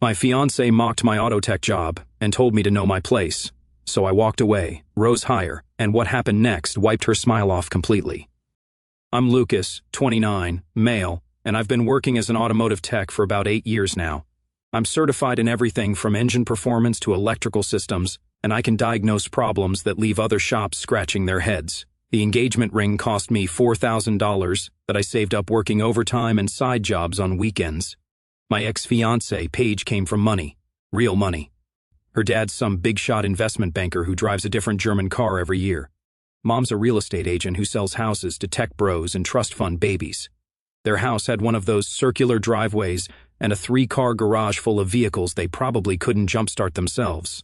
My fiancé mocked my auto tech job and told me to know my place. So I walked away, rose higher, and what happened next wiped her smile off completely. I'm Lucas, 29, male, and I've been working as an automotive tech for about 8 years now. I'm certified in everything from engine performance to electrical systems, and I can diagnose problems that leave other shops scratching their heads. The engagement ring cost me $4,000 that I saved up working overtime and side jobs on weekends. My ex-fiancée, Paige, came from money. Real money. Her dad's some big-shot investment banker who drives a different German car every year. Mom's a real estate agent who sells houses to tech bros and trust fund babies. Their house had one of those circular driveways and a 3-car garage full of vehicles they probably couldn't jumpstart themselves.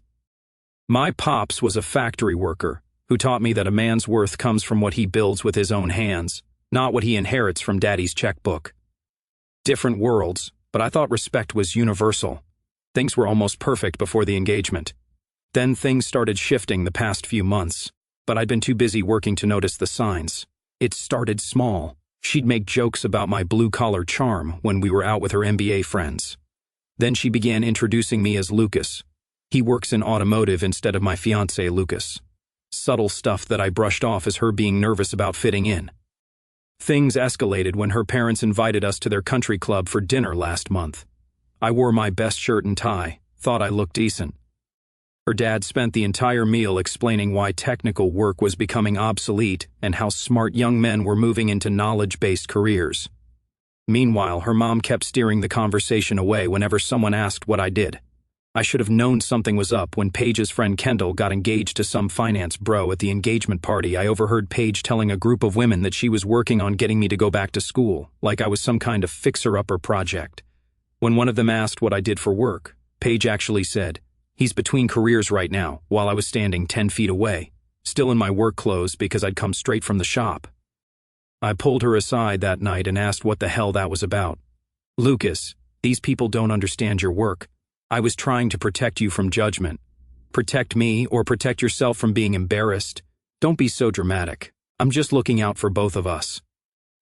My pops was a factory worker who taught me that a man's worth comes from what he builds with his own hands, not what he inherits from daddy's checkbook. Different worlds, but I thought respect was universal. Things were almost perfect before the engagement. Then things started shifting the past few months, but I'd been too busy working to notice the signs. It started small. She'd make jokes about my blue-collar charm when we were out with her MBA friends. Then she began introducing me as Lucas. He works in automotive instead of my fiancé Lucas. Subtle stuff that I brushed off as her being nervous about fitting in. Things escalated when her parents invited us to their country club for dinner last month. I wore my best shirt and tie, thought I looked decent. Her dad spent the entire meal explaining why technical work was becoming obsolete and how smart young men were moving into knowledge-based careers. Meanwhile, her mom kept steering the conversation away whenever someone asked what I did. I should have known something was up when Paige's friend Kendall got engaged to some finance bro at the engagement party. I overheard Paige telling a group of women that she was working on getting me to go back to school, like I was some kind of fixer-upper project. When one of them asked what I did for work, Paige actually said, "He's between careers right now," while I was standing 10 feet away, still in my work clothes because I'd come straight from the shop. I pulled her aside that night and asked what the hell that was about. "Lucas, these people don't understand your work. I was trying to protect you from judgment. Protect me or protect yourself from being embarrassed. Don't be so dramatic. I'm just looking out for both of us."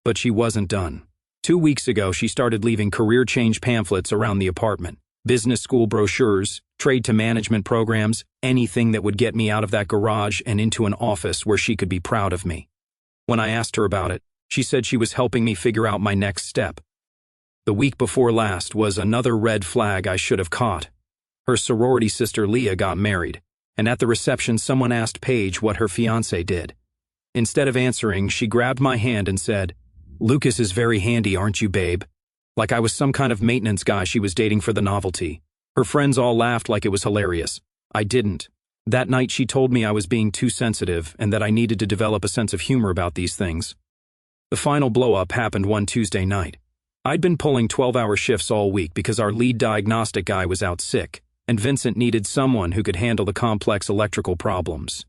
But she wasn't done. 2 weeks ago, she started leaving career change pamphlets around the apartment. Business school brochures, trade to management programs, anything that would get me out of that garage and into an office where she could be proud of me. When I asked her about it, she said she was helping me figure out my next step. The week before last was another red flag I should have caught. Her sorority sister Leah got married, and at the reception someone asked Paige what her fiancé did. Instead of answering, she grabbed my hand and said, "Lucas is very handy, aren't you, babe?" Like I was some kind of maintenance guy she was dating for the novelty. Her friends all laughed like it was hilarious. I didn't. That night she told me I was being too sensitive and that I needed to develop a sense of humor about these things. The final blow-up happened one Tuesday night. I'd been pulling 12-hour shifts all week because our lead diagnostic guy was out sick, and Vincent needed someone who could handle the complex electrical problems.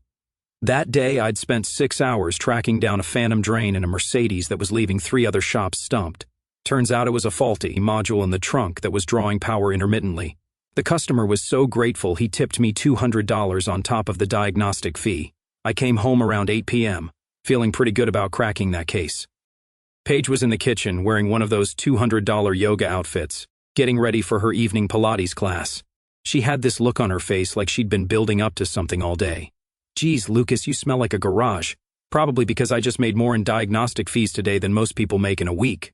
That day, I'd spent 6 hours tracking down a phantom drain in a Mercedes that was leaving 3 other shops stumped. Turns out it was a faulty module in the trunk that was drawing power intermittently. The customer was so grateful he tipped me $200 on top of the diagnostic fee. I came home around 8 p.m., feeling pretty good about cracking that case. Paige was in the kitchen wearing one of those $200 yoga outfits, getting ready for her evening Pilates class. She had this look on her face like she'd been building up to something all day. "Geez, Lucas, you smell like a garage. Probably because I just made more in diagnostic fees today than most people make in a week,"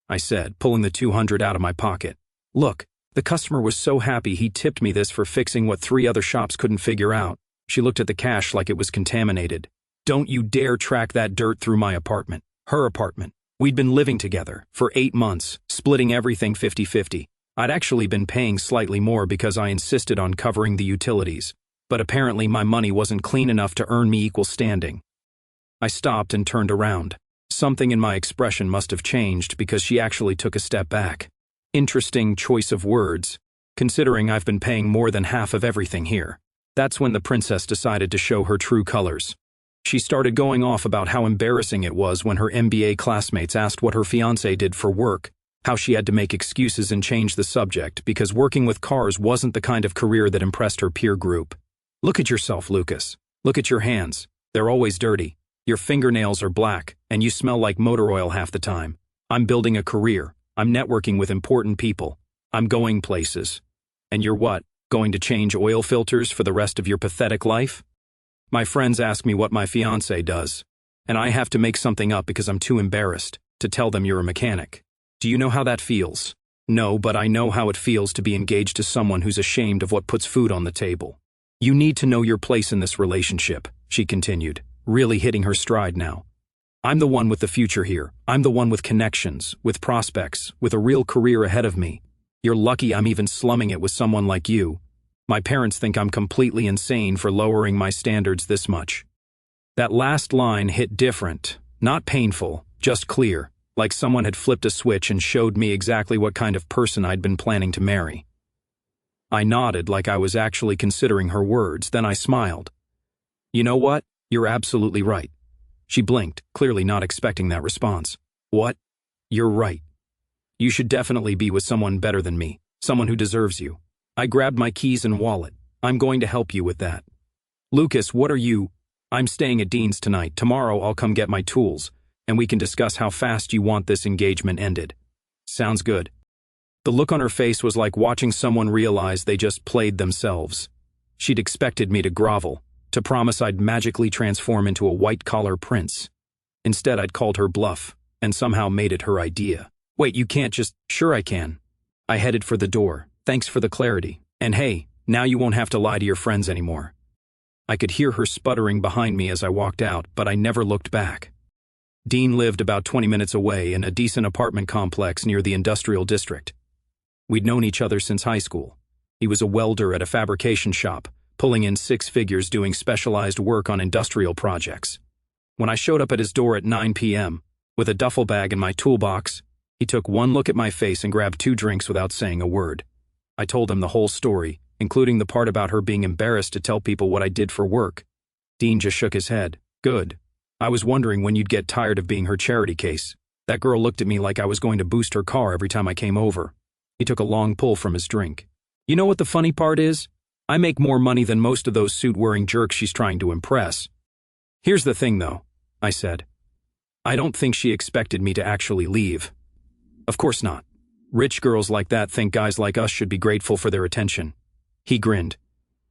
I said, pulling the $200 out of my pocket. "Look, the customer was so happy he tipped me this for fixing what 3 other shops couldn't figure out." She looked at the cash like it was contaminated. "Don't you dare track that dirt through my apartment." Her apartment. We'd been living together for 8 months, splitting everything 50-50. I'd actually been paying slightly more because I insisted on covering the utilities, but apparently my money wasn't clean enough to earn me equal standing. I stopped and turned around. Something in my expression must have changed because she actually took a step back. Interesting choice of words, considering I've been paying more than half of everything here. That's when the princess decided to show her true colors. She started going off about how embarrassing it was when her MBA classmates asked what her fiancé did for work, how she had to make excuses and change the subject because working with cars wasn't the kind of career that impressed her peer group. "Look at yourself, Lucas. Look at your hands. They're always dirty. Your fingernails are black, and you smell like motor oil half the time. I'm building a career. I'm networking with important people. I'm going places. And you're what, going to change oil filters for the rest of your pathetic life? My friends ask me what my fiancé does, and I have to make something up because I'm too embarrassed to tell them you're a mechanic. Do you know how that feels? No, but I know how it feels to be engaged to someone who's ashamed of what puts food on the table. You need to know your place in this relationship, she continued, really hitting her stride now. I'm the one with the future here. I'm the one with connections, with prospects, with a real career ahead of me. You're lucky I'm even slumming it with someone like you. My parents think I'm completely insane for lowering my standards this much. That last line hit different, not painful, just clear, like someone had flipped a switch and showed me exactly what kind of person I'd been planning to marry. I nodded like I was actually considering her words, then I smiled. You know what? You're absolutely right. She blinked, clearly not expecting that response. What? You're right. You should definitely be with someone better than me, someone who deserves you. I grabbed my keys and wallet. I'm going to help you with that. Lucas, what are you? I'm staying at Dean's tonight. Tomorrow I'll come get my tools, and we can discuss how fast you want this engagement ended. Sounds good. The look on her face was like watching someone realize they just played themselves. She'd expected me to grovel, to promise I'd magically transform into a white-collar prince. Instead, I'd called her bluff, and somehow made it her idea. Wait, you can't just— Sure I can. I headed for the door. Thanks for the clarity. And hey, now you won't have to lie to your friends anymore. I could hear her sputtering behind me as I walked out, but I never looked back. Dean lived about 20 minutes away in a decent apartment complex near the industrial district. We'd known each other since high school. He was a welder at a fabrication shop, pulling in 6 figures doing specialized work on industrial projects. When I showed up at his door at 9 p.m., with a duffel bag in my toolbox, he took one look at my face and grabbed 2 drinks without saying a word. I told him the whole story, including the part about her being embarrassed to tell people what I did for work. Dean just shook his head. Good. I was wondering when you'd get tired of being her charity case. That girl looked at me like I was going to boost her car every time I came over. He took a long pull from his drink. You know what the funny part is? I make more money than most of those suit-wearing jerks she's trying to impress. Here's the thing, though, I said. I don't think she expected me to actually leave. Of course not. Rich girls like that think guys like us should be grateful for their attention. He grinned.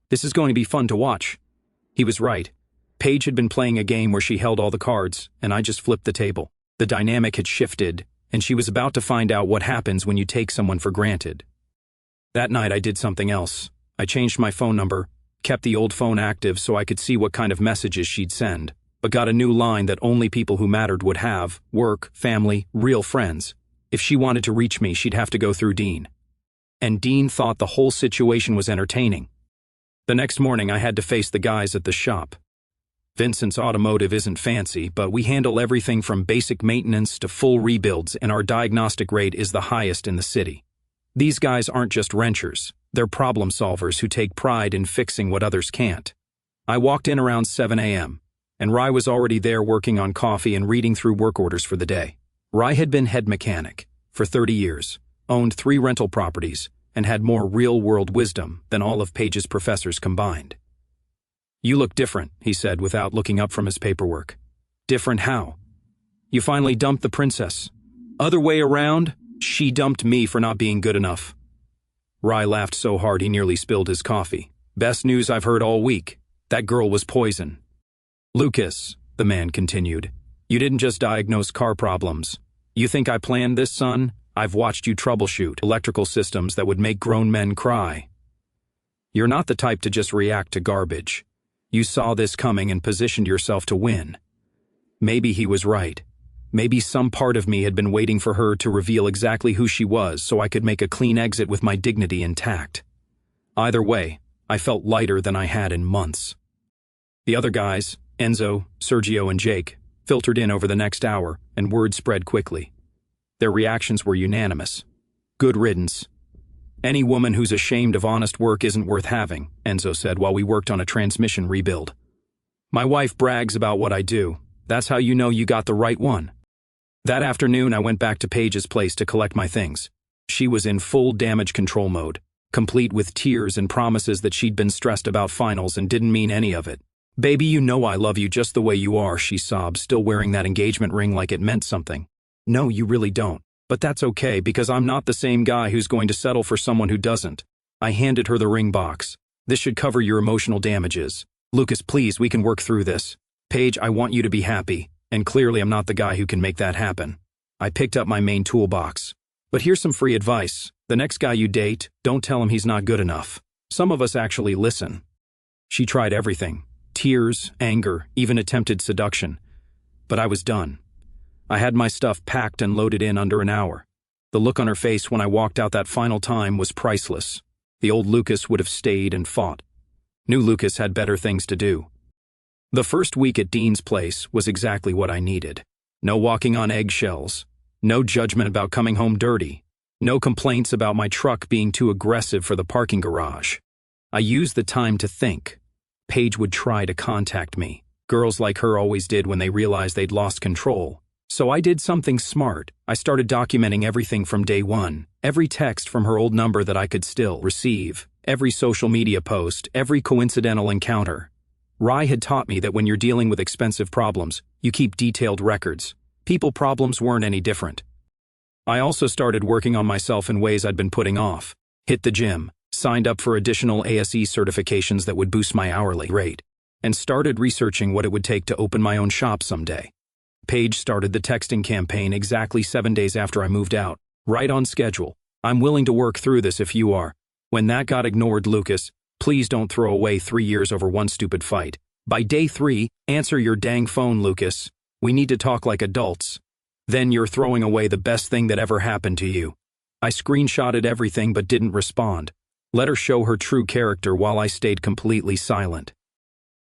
This is going to be fun to watch. He was right. Paige had been playing a game where she held all the cards, and I just flipped the table. The dynamic had shifted, and she was about to find out what happens when you take someone for granted. That night I did something else. I changed my phone number, kept the old phone active so I could see what kind of messages she'd send, but got a new line that only people who mattered would have: work, family, real friends. If she wanted to reach me, she'd have to go through Dean. And Dean thought the whole situation was entertaining. The next morning I had to face the guys at the shop. Vincent's Automotive isn't fancy, but we handle everything from basic maintenance to full rebuilds, and our diagnostic rate is the highest in the city. These guys aren't just wrenchers. They're problem solvers who take pride in fixing what others can't. I walked in around 7 a.m., and Rye was already there working on coffee and reading through work orders for the day. Rye had been head mechanic for 30 years, owned 3 rental properties, and had more real-world wisdom than all of Paige's professors combined. You look different, he said without looking up from his paperwork. Different how? You finally dumped the princess. Other way around, she dumped me for not being good enough. Rye laughed so hard he nearly spilled his coffee. Best news I've heard all week. That girl was poison. Lucas, the man continued, you didn't just diagnose car problems. You think I planned this, son? I've watched you troubleshoot electrical systems that would make grown men cry. You're not the type to just react to garbage. You saw this coming and positioned yourself to win. Maybe he was right. Maybe some part of me had been waiting for her to reveal exactly who she was so I could make a clean exit with my dignity intact. Either way, I felt lighter than I had in months. The other guys, Enzo, Sergio, and Jake, filtered in over the next hour, and word spread quickly. Their reactions were unanimous. Good riddance. Any woman who's ashamed of honest work isn't worth having, Enzo said while we worked on a transmission rebuild. My wife brags about what I do. That's how you know you got the right one. That afternoon, I went back to Paige's place to collect my things. She was in full damage control mode, complete with tears and promises that she'd been stressed about finals and didn't mean any of it. Baby, you know I love you just the way you are, she sobbed, still wearing that engagement ring like it meant something. No, you really don't. But that's okay because I'm not the same guy who's going to settle for someone who doesn't. I handed her the ring box. This should cover your emotional damages. Lucas, please, we can work through this. Paige, I want you to be happy, and clearly I'm not the guy who can make that happen. I picked up my main toolbox. But here's some free advice. The next guy you date, don't tell him he's not good enough. Some of us actually listen. She tried everything. Tears, anger, even attempted seduction. But I was done. I had my stuff packed and loaded in under an hour. The look on her face when I walked out that final time was priceless. The old Lucas would have stayed and fought. New Lucas had better things to do. The first week at Dean's place was exactly what I needed. No walking on eggshells. No judgment about coming home dirty. No complaints about my truck being too aggressive for the parking garage. I used the time to think. Paige would try to contact me. Girls like her always did when they realized they'd lost control. So I did something smart. I started documenting everything from day one. Every text from her old number that I could still receive. Every social media post. Every coincidental encounter. Rye had taught me that when you're dealing with expensive problems, you keep detailed records. People problems weren't any different. I also started working on myself in ways I'd been putting off. Hit the gym. Signed up for additional ASE certifications that would boost my hourly rate. And started researching what it would take to open my own shop someday. Paige started the texting campaign exactly 7 days after I moved out, right on schedule. I'm willing to work through this if you are. When that got ignored, Lucas, please don't throw away 3 years over one stupid fight. By day 3, answer your dang phone, Lucas. We need to talk like adults. Then you're throwing away the best thing that ever happened to you. I screenshotted everything but didn't respond. Let her show her true character while I stayed completely silent.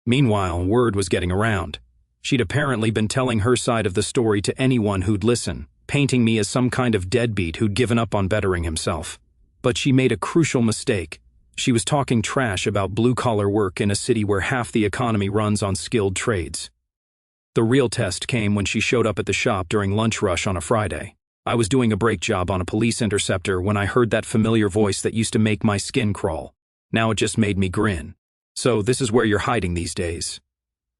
Meanwhile, word was getting around. She'd apparently been telling her side of the story to anyone who'd listen, painting me as some kind of deadbeat who'd given up on bettering himself. But she made a crucial mistake. She was talking trash about blue-collar work in a city where half the economy runs on skilled trades. The real test came when she showed up at the shop during lunch rush on a Friday. I was doing a brake job on a police interceptor when I heard that familiar voice that used to make my skin crawl. Now it just made me grin. So this is where you're hiding these days.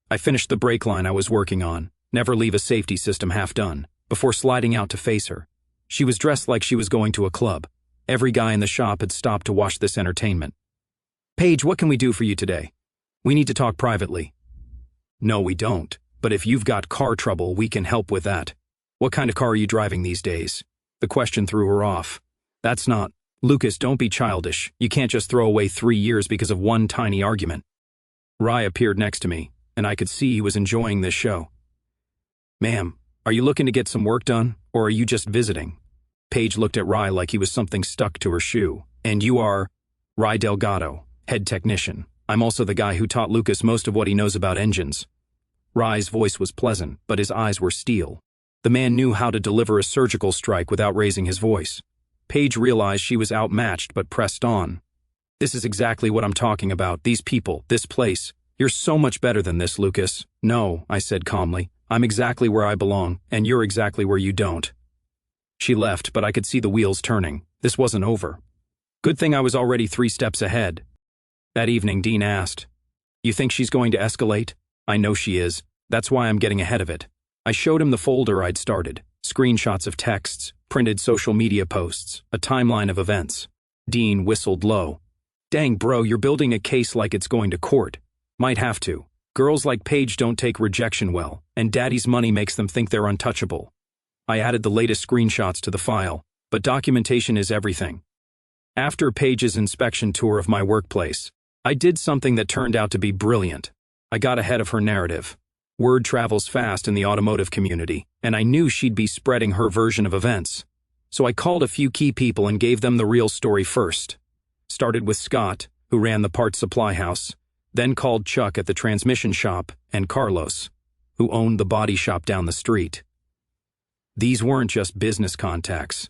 I finished the brake line I was working on, never leave a safety system half done, before sliding out to face her. She was dressed like she was going to a club. Every guy in the shop had stopped to watch this entertainment. Paige, what can we do for you today? We need to talk privately. No, we don't, but if you've got car trouble, we can help with that. What kind of car are you driving these days? The question threw her off. That's not. Lucas, don't be childish. You can't just throw away 3 years because of one tiny argument. Rye appeared next to me, and I could see he was enjoying this show. Ma'am, are you looking to get some work done, or are you just visiting? Paige looked at Rye like he was something stuck to her shoe. And you are? Rye Delgado, head technician. I'm also the guy who taught Lucas most of what he knows about engines. Rye's voice was pleasant, but his eyes were steel. The man knew how to deliver a surgical strike without raising his voice. Paige realized she was outmatched but pressed on. This is exactly what I'm talking about, these people, this place. You're so much better than this, Lucas. No, I said calmly. I'm exactly where I belong, and you're exactly where you don't. She left, but I could see the wheels turning. This wasn't over. Good thing I was already 3 steps ahead. That evening, Dean asked, "You think she's going to escalate?" I know she is. That's why I'm getting ahead of it. I showed him the folder I'd started. Screenshots of texts, printed social media posts, a timeline of events. Dean whistled low. Dang, bro, you're building a case like it's going to court. Might have to. Girls like Paige don't take rejection well, and daddy's money makes them think they're untouchable. I added the latest screenshots to the file, but documentation is everything. After Paige's inspection tour of my workplace, I did something that turned out to be brilliant. I got ahead of her narrative. Word travels fast in the automotive community, and I knew she'd be spreading her version of events. So I called a few key people and gave them the real story first. Started with Scott, who ran the parts supply house, then called Chuck at the transmission shop, and Carlos, who owned the body shop down the street. These weren't just business contacts.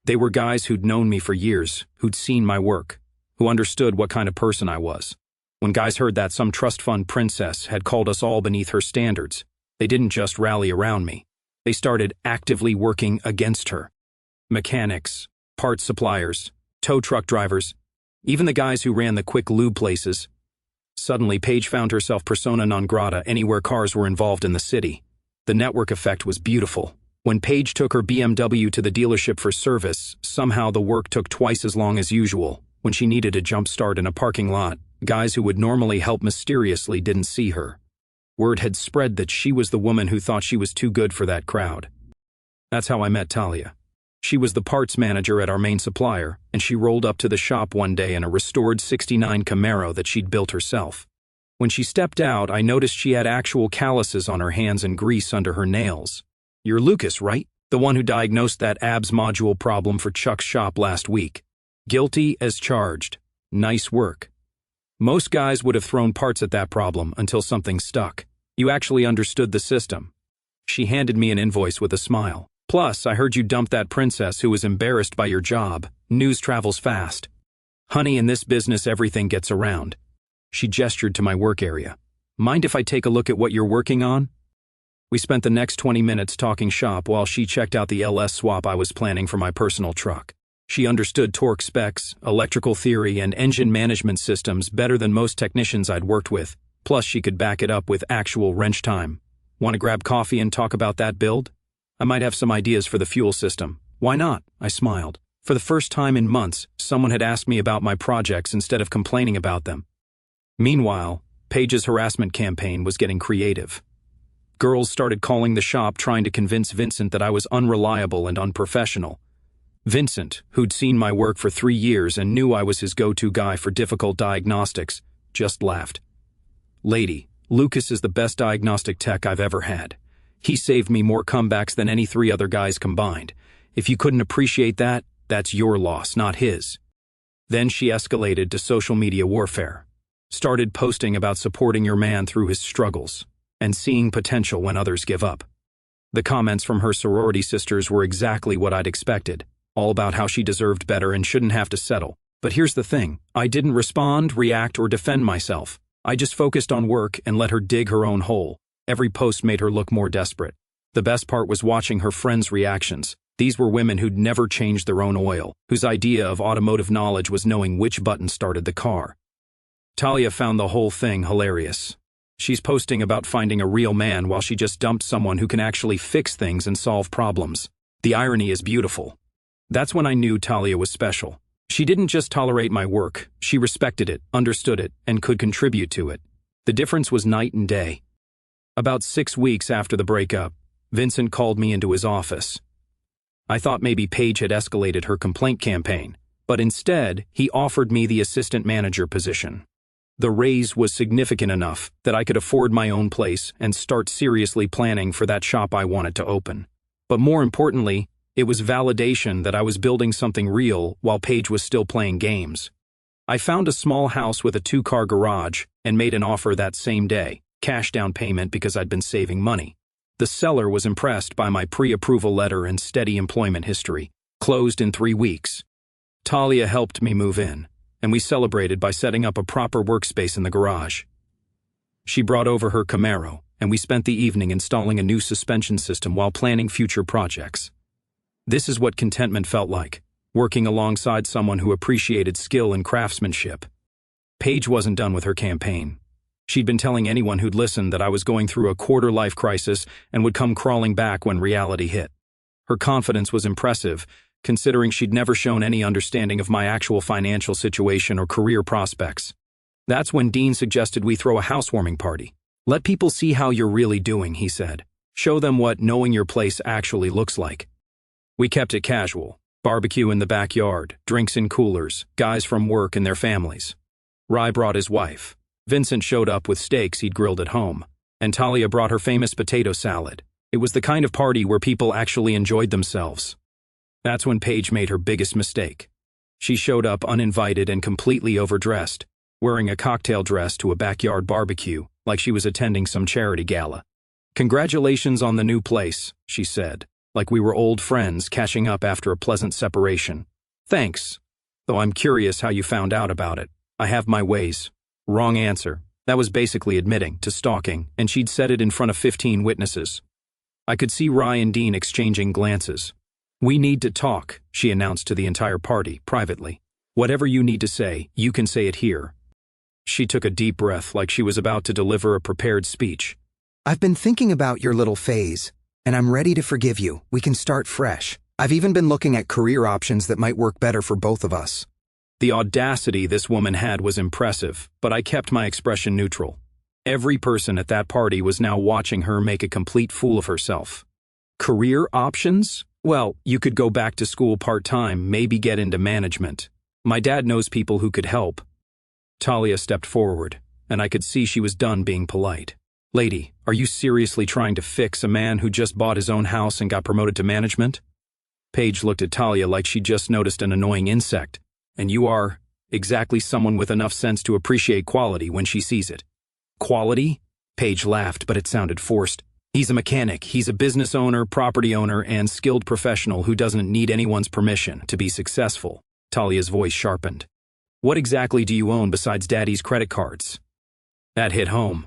They were guys who'd known me for years, who'd seen my work, who understood what kind of person I was. When guys heard that some trust fund princess had called us all beneath her standards, they didn't just rally around me. They started actively working against her. Mechanics, parts suppliers, tow truck drivers, even the guys who ran the quick lube places. Suddenly, Paige found herself persona non grata anywhere cars were involved in the city. The network effect was beautiful. When Paige took her BMW to the dealership for service, somehow the work took twice as long as usual. When she needed a jump start in a parking lot, guys who would normally help mysteriously didn't see her. Word had spread that she was the woman who thought she was too good for that crowd. That's how I met Talia. She was the parts manager at our main supplier, and she rolled up to the shop one day in a restored '69 Camaro that she'd built herself. When she stepped out, I noticed she had actual calluses on her hands and grease under her nails. "You're Lucas, right? The one who diagnosed that abs module problem for Chuck's shop last week." "Guilty as charged. Nice work." Most guys would have thrown parts at that problem until something stuck. "You actually understood the system." She handed me an invoice with a smile. "Plus, I heard you dumped that princess who was embarrassed by your job. News travels fast." "Honey, in this business everything gets around." She gestured to my work area. "Mind if I take a look at what you're working on?" We spent the next 20 minutes talking shop while she checked out the LS swap I was planning for my personal truck. She understood torque specs, electrical theory, and engine management systems better than most technicians I'd worked with, plus she could back it up with actual wrench time. "Want to grab coffee and talk about that build? I might have some ideas for the fuel system." "Why not?" I smiled. For the first time in months, someone had asked me about my projects instead of complaining about them. Meanwhile, Paige's harassment campaign was getting creative. Girls started calling the shop trying to convince Vincent that I was unreliable and unprofessional. Vincent, who'd seen my work for 3 years and knew I was his go-to guy for difficult diagnostics, just laughed. "Lady, Lucas is the best diagnostic tech I've ever had. He saved me more comebacks than any 3 other guys combined. If you couldn't appreciate that, that's your loss, not his." Then she escalated to social media warfare. Started posting about supporting your man through his struggles and seeing potential when others give up. The comments from her sorority sisters were exactly what I'd expected, all about how she deserved better and shouldn't have to settle. But here's the thing, I didn't respond, react, or defend myself. I just focused on work and let her dig her own hole. Every post made her look more desperate. The best part was watching her friends' reactions. These were women who'd never changed their own oil, whose idea of automotive knowledge was knowing which button started the car. Talia found the whole thing hilarious. She's posting about finding a real man while she just dumped someone who can actually fix things and solve problems. The irony is beautiful. That's when I knew Talia was special. She didn't just tolerate my work, she respected it, understood it, and could contribute to it. The difference was night and day. About 6 weeks after the breakup, Vincent called me into his office. I thought maybe Paige had escalated her complaint campaign, but instead, he offered me the assistant manager position. The raise was significant enough that I could afford my own place and start seriously planning for that shop I wanted to open. But more importantly, it was validation that I was building something real while Paige was still playing games. I found a small house with a 2-car garage and made an offer that same day, cash down payment because I'd been saving money. The seller was impressed by my pre-approval letter and steady employment history, closed in 3 weeks. Talia helped me move in, and we celebrated by setting up a proper workspace in the garage. She brought over her Camaro, and we spent the evening installing a new suspension system while planning future projects. This is what contentment felt like, working alongside someone who appreciated skill and craftsmanship. Paige wasn't done with her campaign. She'd been telling anyone who'd listened that I was going through a quarter-life crisis and would come crawling back when reality hit. Her confidence was impressive, considering she'd never shown any understanding of my actual financial situation or career prospects. That's when Dean suggested we throw a housewarming party. "Let people see how you're really doing," he said. "Show them what knowing your place actually looks like." We kept it casual. Barbecue in the backyard, drinks in coolers, guys from work and their families. Rye brought his wife. Vincent showed up with steaks he'd grilled at home, and Talia brought her famous potato salad. It was the kind of party where people actually enjoyed themselves. That's when Paige made her biggest mistake. She showed up uninvited and completely overdressed, wearing a cocktail dress to a backyard barbecue, like she was attending some charity gala. "Congratulations on the new place," she said, like we were old friends catching up after a pleasant separation. "Thanks, though I'm curious how you found out about it. I have my ways." Wrong answer. That was basically admitting to stalking, and she'd said it in front of 15 witnesses. I could see Rye and Dean exchanging glances. "We need to talk," she announced to the entire party, privately. "Whatever you need to say, you can say it here." She took a deep breath like she was about to deliver a prepared speech. "I've been thinking about your little phase, and I'm ready to forgive you. We can start fresh. I've even been looking at career options that might work better for both of us." The audacity this woman had was impressive, but I kept my expression neutral. Every person at that party was now watching her make a complete fool of herself. Career options? Well, you could go back to school part-time, maybe get into management. My dad knows people who could help. Talia stepped forward, and I could see she was done being polite. Lady, are you seriously trying to fix a man who just bought his own house and got promoted to management? Paige looked at Talia like she'd just noticed an annoying insect. And you are exactly someone with enough sense to appreciate quality when she sees it. Quality? Paige laughed, but it sounded forced. He's a mechanic, he's a business owner, property owner, and skilled professional who doesn't need anyone's permission to be successful. Talia's voice sharpened. What exactly do you own besides Daddy's credit cards? That hit home.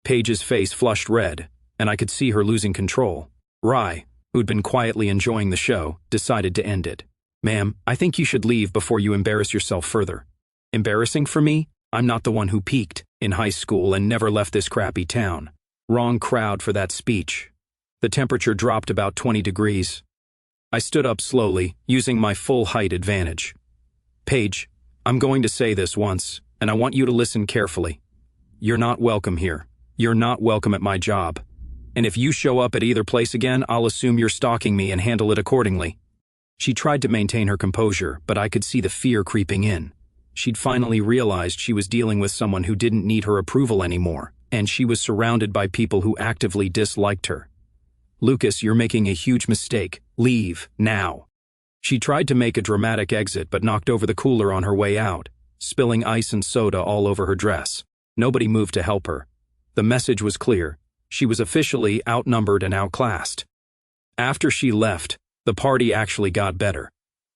Paige's face flushed red, and I could see her losing control. Rye, who'd been quietly enjoying the show, decided to end it. Ma'am, I think you should leave before you embarrass yourself further. Embarrassing for me? I'm not the one who peaked in high school and never left this crappy town. Wrong crowd for that speech. The temperature dropped about 20 degrees. I stood up slowly, using my full height advantage. Paige, I'm going to say this once, and I want you to listen carefully. You're not welcome here. You're not welcome at my job. And if you show up at either place again, I'll assume you're stalking me and handle it accordingly. She tried to maintain her composure, but I could see the fear creeping in. She'd finally realized she was dealing with someone who didn't need her approval anymore, and she was surrounded by people who actively disliked her. Lucas, you're making a huge mistake. Leave, now. She tried to make a dramatic exit but knocked over the cooler on her way out, spilling ice and soda all over her dress. Nobody moved to help her. The message was clear. She was officially outnumbered and outclassed. After she left, the party actually got better.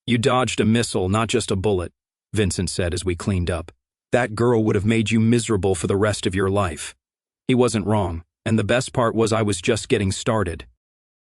You dodged a missile, not just a bullet, Vincent said as we cleaned up. That girl would have made you miserable for the rest of your life. He wasn't wrong, and the best part was I was just getting started.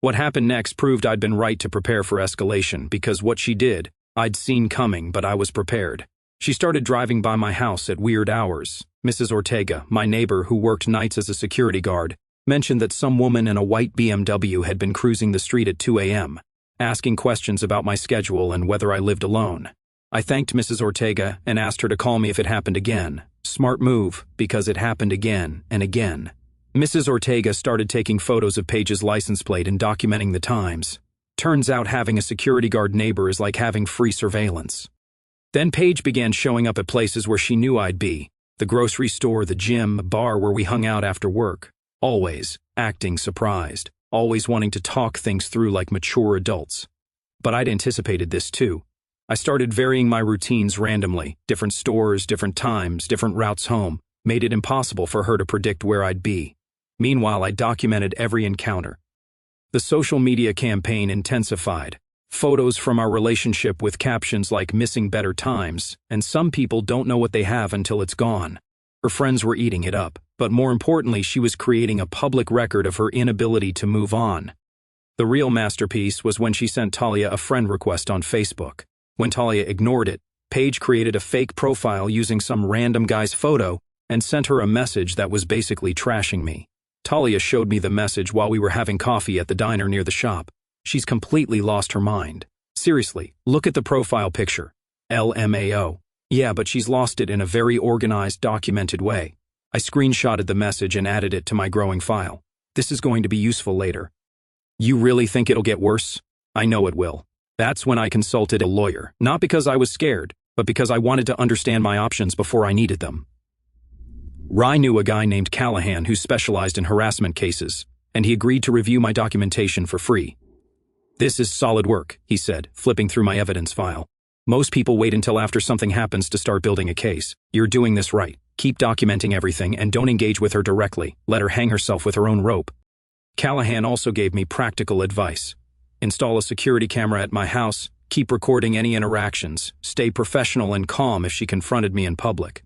What happened next proved I'd been right to prepare for escalation, because what she did, I'd seen coming, but I was prepared. She started driving by my house at weird hours. Mrs. Ortega, my neighbor who worked nights as a security guard, mentioned that some woman in a white BMW had been cruising the street at 2 a.m., asking questions about my schedule and whether I lived alone. I thanked Mrs. Ortega and asked her to call me if it happened again. Smart move, because it happened again and again. Mrs. Ortega started taking photos of Paige's license plate and documenting the times. Turns out having a security guard neighbor is like having free surveillance. Then Paige began showing up at places where she knew I'd be. The grocery store, the gym, bar where we hung out after work. Always acting surprised. Always wanting to talk things through like mature adults. But I'd anticipated this too. I started varying my routines randomly. Different stores, different times, different routes home. Made it impossible for her to predict where I'd be. Meanwhile, I documented every encounter. The social media campaign intensified. Photos from our relationship with captions like missing better times, and some people don't know what they have until it's gone. Her friends were eating it up, but more importantly, she was creating a public record of her inability to move on. The real masterpiece was when she sent Talia a friend request on Facebook. When Talia ignored it, Paige created a fake profile using some random guy's photo and sent her a message that was basically trashing me. Talia showed me the message while we were having coffee at the diner near the shop. She's completely lost her mind. Seriously, look at the profile picture. LMAO. Yeah, but she's lost it in a very organized, documented way. I screenshotted the message and added it to my growing file. This is going to be useful later. You really think it'll get worse? I know it will. That's when I consulted a lawyer, not because I was scared, but because I wanted to understand my options before I needed them. Rye knew a guy named Callahan who specialized in harassment cases, and he agreed to review my documentation for free. This is solid work, he said, flipping through my evidence file. Most people wait until after something happens to start building a case. You're doing this right. Keep documenting everything and don't engage with her directly. Let her hang herself with her own rope. Callahan also gave me practical advice. Install a security camera at my house, keep recording any interactions, stay professional and calm if she confronted me in public.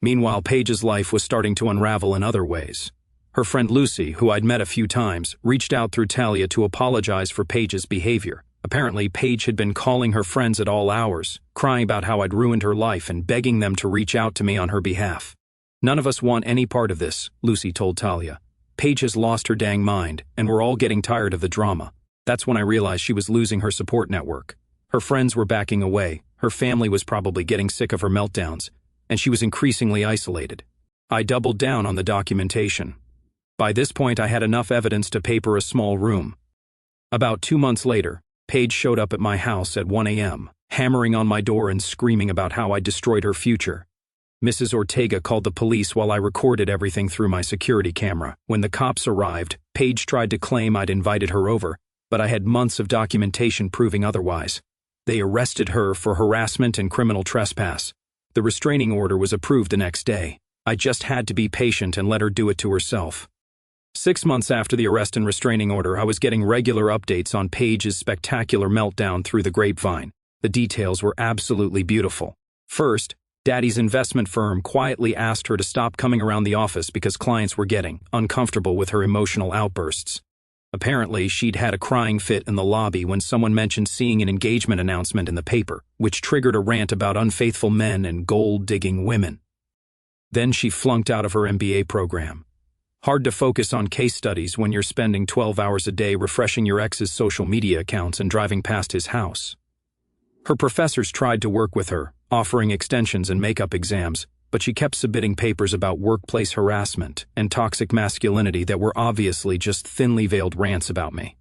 Meanwhile, Paige's life was starting to unravel in other ways. Her friend Lucy, who I'd met a few times, reached out through Talia to apologize for Paige's behavior. Apparently, Paige had been calling her friends at all hours, crying about how I'd ruined her life and begging them to reach out to me on her behalf. None of us want any part of this, Lucy told Talia. Paige has lost her dang mind, and we're all getting tired of the drama. That's when I realized she was losing her support network. Her friends were backing away, Her family was probably getting sick of her meltdowns, and she was increasingly isolated. I doubled down on the documentation. By this point, I had enough evidence to paper a small room. About 2 months later, Paige showed up at my house at 1 a.m., hammering on my door and screaming about how I destroyed her future. Mrs. Ortega called the police while I recorded everything through my security camera. When the cops arrived, Paige tried to claim I'd invited her over, but I had months of documentation proving otherwise. They arrested her for harassment and criminal trespass. The restraining order was approved the next day. I just had to be patient and let her do it to herself. 6 months after the arrest and restraining order, I was getting regular updates on Paige's spectacular meltdown through the grapevine. The details were absolutely beautiful. First, Daddy's investment firm quietly asked her to stop coming around the office because clients were getting uncomfortable with her emotional outbursts. Apparently, she'd had a crying fit in the lobby when someone mentioned seeing an engagement announcement in the paper, which triggered a rant about unfaithful men and gold-digging women. Then she flunked out of her MBA program. Hard to focus on case studies when you're spending 12 hours a day refreshing your ex's social media accounts and driving past his house. Her professors tried to work with her, offering extensions and makeup exams, but she kept submitting papers about workplace harassment and toxic masculinity that were obviously just thinly veiled rants about me.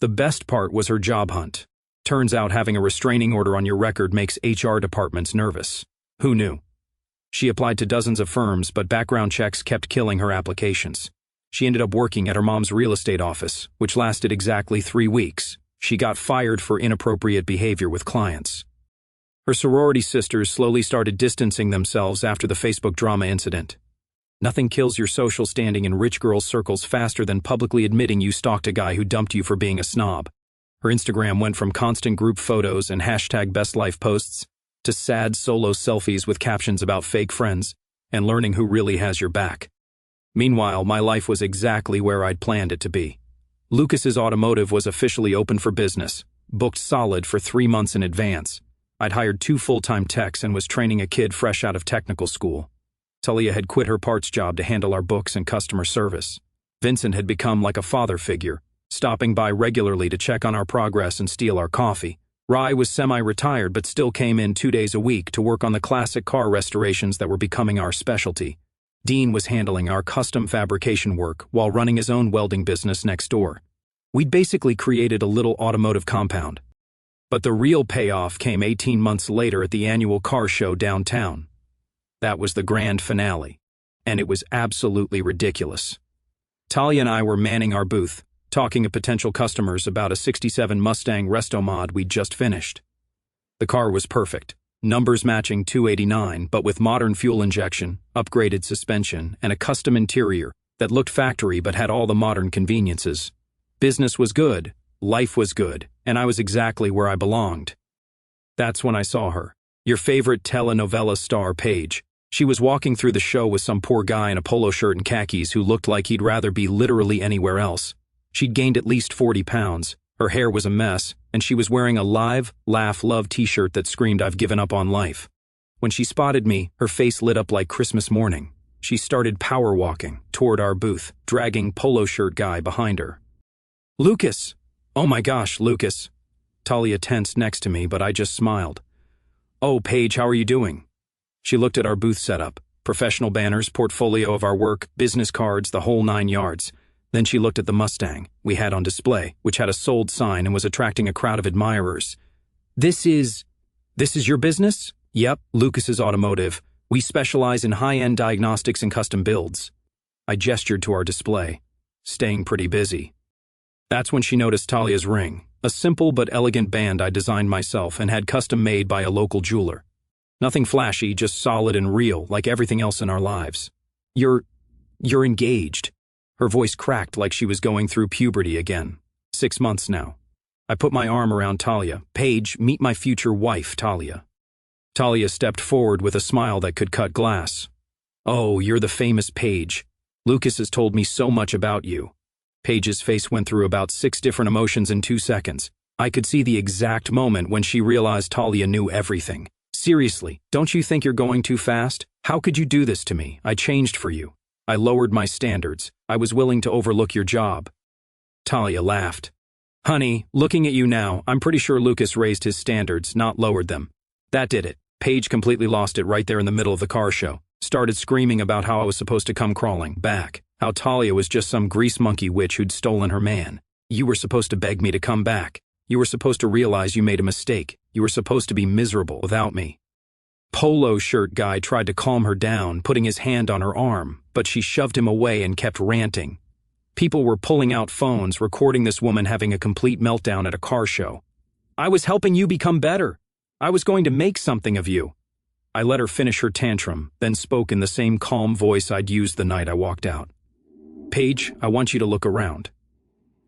The best part was her job hunt. Turns out having a restraining order on your record makes HR departments nervous. Who knew? She applied to dozens of firms, but background checks kept killing her applications. She ended up working at her mom's real estate office, which lasted exactly 3 weeks. She got fired for inappropriate behavior with clients. Her sorority sisters slowly started distancing themselves after the Facebook drama incident. Nothing kills your social standing in rich girls' circles faster than publicly admitting you stalked a guy who dumped you for being a snob. Her Instagram went from constant group photos and #bestlife posts to sad solo selfies with captions about fake friends and learning who really has your back. Meanwhile, my life was exactly where I'd planned it to be. Lucas's Automotive was officially open for business, booked solid for 3 months in advance. I'd hired 2 full-time techs and was training a kid fresh out of technical school. Talia had quit her parts job to handle our books and customer service. Vincent had become like a father figure, stopping by regularly to check on our progress and steal our coffee. Rye was semi-retired but still came in 2 days a week to work on the classic car restorations that were becoming our specialty. Dean was handling our custom fabrication work while running his own welding business next door. We'd basically created a little automotive compound. But the real payoff came 18 months later at the annual car show downtown. That was the grand finale, and it was absolutely ridiculous. Talia and I were manning our booth, talking to potential customers about a '67 Mustang Resto Mod we'd just finished. The car was perfect, numbers matching 289 but with modern fuel injection, upgraded suspension, and a custom interior that looked factory but had all the modern conveniences. Business was good, life was good, and I was exactly where I belonged. That's when I saw her. Your favorite telenovela star, Paige. She was walking through the show with some poor guy in a polo shirt and khakis who looked like he'd rather be literally anywhere else. She'd gained at least 40 pounds, her hair was a mess, and she was wearing a Live, Laugh, Love t-shirt that screamed "I've given up on life." When she spotted me, her face lit up like Christmas morning. She started power walking toward our booth, dragging polo shirt guy behind her. "Lucas!" "Oh my gosh, Lucas." Talia tensed next to me, but I just smiled. "Oh, Paige, how are you doing?" She looked at our booth setup, professional banners, portfolio of our work, business cards, the whole 9 yards. Then she looked at the Mustang we had on display, which had a sold sign and was attracting a crowd of admirers. This is your business?" "Yep, Lucas's Automotive. We specialize in high-end diagnostics and custom builds." I gestured to our display, staying pretty busy. That's when she noticed Talia's ring, a simple but elegant band I designed myself and had custom made by a local jeweler. Nothing flashy, just solid and real, like everything else in our lives. You're engaged." Her voice cracked like she was going through puberty again. 6 months now. I put my arm around Talia. "Paige, meet my future wife, Talia." Talia stepped forward with a smile that could cut glass. "Oh, you're the famous Paige. Lucas has told me so much about you." Paige's face went through about 6 different emotions in 2 seconds. I could see the exact moment when she realized Talia knew everything. "Seriously, don't you think you're going too fast? How could you do this to me? I changed for you. I lowered my standards. I was willing to overlook your job." Talia laughed. "Honey, looking at you now, I'm pretty sure Lucas raised his standards, not lowered them. That did it. Paige completely lost it right there in the middle of the car show. Started screaming about how I was supposed to come crawling back. How Talia was just some grease monkey witch who'd stolen her man. You were supposed to beg me to come back. You were supposed to realize you made a mistake. You were supposed to be miserable without me. Polo shirt guy tried to calm her down, putting his hand on her arm, but she shoved him away and kept ranting. People were pulling out phones, recording this woman having a complete meltdown at a car show. I was helping you become better. I was going to make something of you. I let her finish her tantrum, then spoke in the same calm voice I'd used the night I walked out. Paige, I want you to look around.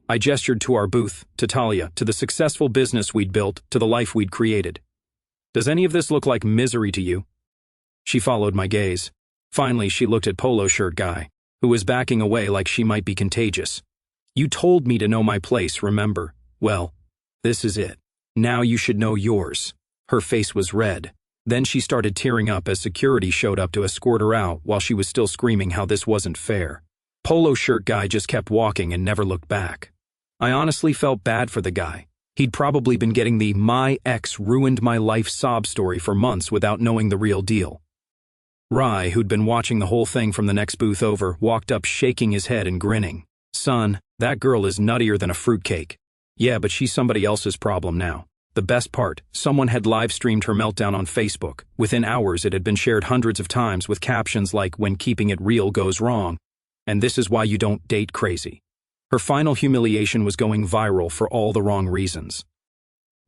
I gestured to our booth, to Talia, to the successful business we'd built, to the life we'd created. Does any of this look like misery to you? She followed my gaze. Finally, she looked at Polo shirt guy, who was backing away like she might be contagious. You told me to know my place, remember? Well, this is it. Now you should know yours. Her face was red. Then she started tearing up as security showed up to escort her out while she was still screaming how this wasn't fair. Polo shirt guy just kept walking and never looked back. I honestly felt bad for the guy. He'd probably been getting the "my ex ruined my life" sob story for months without knowing the real deal. Rye, who'd been watching the whole thing from the next booth over, walked up shaking his head and grinning. Son, that girl is nuttier than a fruitcake. Yeah, but she's somebody else's problem now. The best part, someone had live-streamed her meltdown on Facebook. Within hours, it had been shared hundreds of times with captions like, "When keeping it real goes wrong. And this is why you don't date crazy." Her final humiliation was going viral for all the wrong reasons.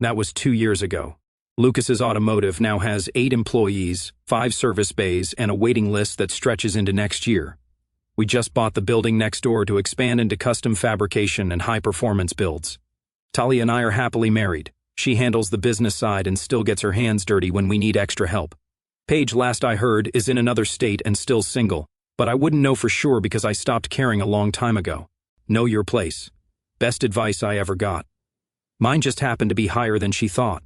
That was 2 years ago. Lucas's Automotive now has 8 employees, 5 service bays, and a waiting list that stretches into next year. We just bought the building next door to expand into custom fabrication and high-performance builds. Talia and I are happily married. She handles the business side and still gets her hands dirty when we need extra help. Paige, last I heard, is in another state and still single, but I wouldn't know for sure because I stopped caring a long time ago. Know your place. Best advice I ever got. Mine just happened to be higher than she thought.